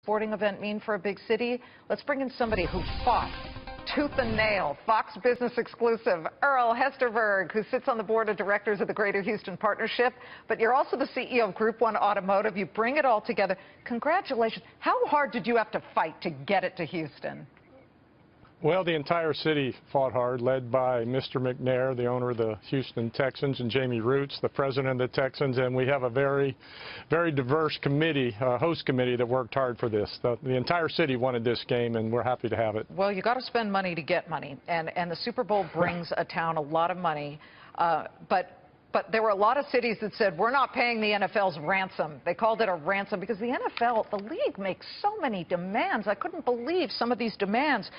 sporting event mean for a big city? Let's bring in somebody who fought tooth and nail. Fox Business exclusive, Earl Hesterberg, who sits on the board of directors of the Greater Houston Partnership. But you're also the CEO of Group 1 Automotive. You bring it all together. Congratulations. How hard did you have to fight to get it to Houston? Well, the entire city fought hard, led by Mr. McNair, the owner of the Houston Texans, and Jamie Roots, the president of the Texans. And we have a very, very diverse committee, host committee, that worked hard for this. The entire city wanted this game, and we're happy to have it. Well, you got to spend money to get money, and the Super Bowl brings a town a lot of money, But there were a lot of cities that said, we're not paying the NFL's ransom. They called it a ransom because the NFL, the league, makes so many demands. I couldn't believe some of these demands.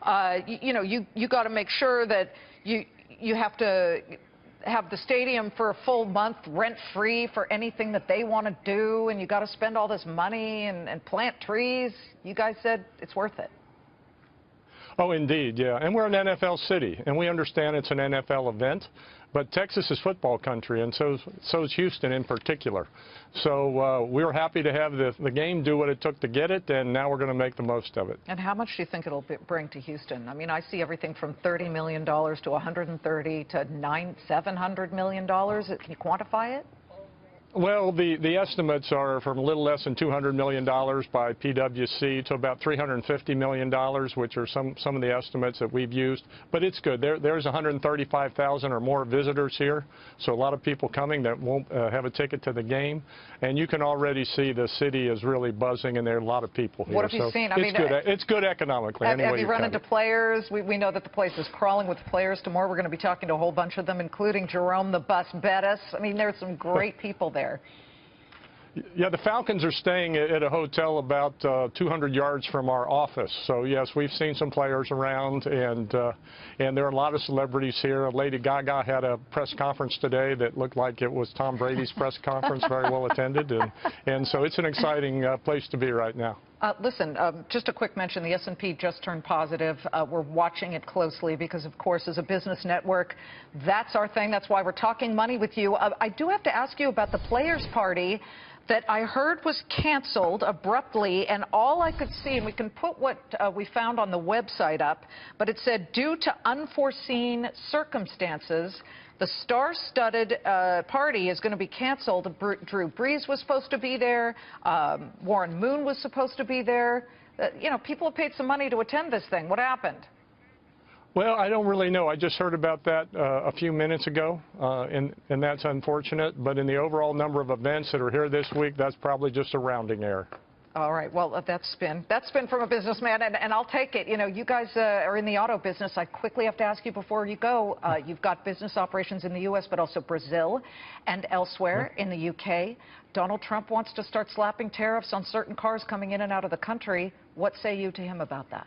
You got to make sure that you have to have the stadium for a full month rent-free for anything that they want to do, and you got to spend all this money and plant trees. You guys said it's worth it. Oh, indeed, yeah. And we're an NFL city, and we understand it's an NFL event. But Texas is football country, and so is Houston in particular. So we were happy to have the game do what it took to get it, and now we're going to make the most of it. And how much do you think it'll bring to Houston? I mean, I see everything from $30 million to $130 to $700 million. Can you quantify it? Well, the estimates are from a little less than $200 million by PwC to about $350 million, which are some of the estimates that we've used. But it's good. There's 135,000 or more visitors here, so a lot of people coming that won't have a ticket to the game. And you can already see the city is really buzzing, and there are a lot of people here. What have you seen? I mean, it's good economically. Have you run into players? We know that the place is crawling with players tomorrow. We're going to be talking to a whole bunch of them, including Jerome the Bus Bettis. I mean, there's some great people there. Yeah, the Falcons are staying at a hotel about 200 yards from our office. So, yes, we've seen some players around, and there are a lot of celebrities here. Lady Gaga had a press conference today that looked like it was Tom Brady's press conference, very well attended. And so it's an exciting place to be right now. Listen, just a quick mention, the S&P just turned positive. We're watching it closely because, of course, as a business network, that's our thing. That's why we're talking money with you. I do have to ask you about the Players' Party that I heard was canceled abruptly, and all I could see, and we can put what we found on the website up, but it said, due to unforeseen circumstances, the star-studded party is going to be canceled. Drew Brees was supposed to be there. Warren Moon was supposed to be there. People have paid some money to attend this thing. What happened? Well, I don't really know. I just heard about that a few minutes ago, and that's unfortunate. But in the overall number of events that are here this week, that's probably just a rounding error. All right. Well, that's been from a businessman, and I'll take it. You guys are in the auto business. I quickly have to ask you before you go. You've got business operations in the U.S., but also Brazil and elsewhere in the U.K. Donald Trump wants to start slapping tariffs on certain cars coming in and out of the country. What say you to him about that?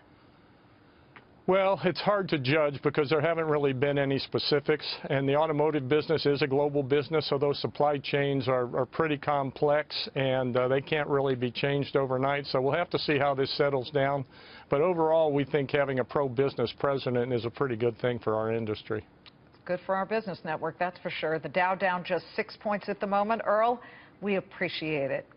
Well, it's hard to judge because there haven't really been any specifics, and the automotive business is a global business, so those supply chains are pretty complex, and they can't really be changed overnight, so we'll have to see how this settles down. But overall, we think having a pro-business president is a pretty good thing for our industry. Good for our business network, that's for sure. The Dow down just 6 points at the moment. Earl, we appreciate it.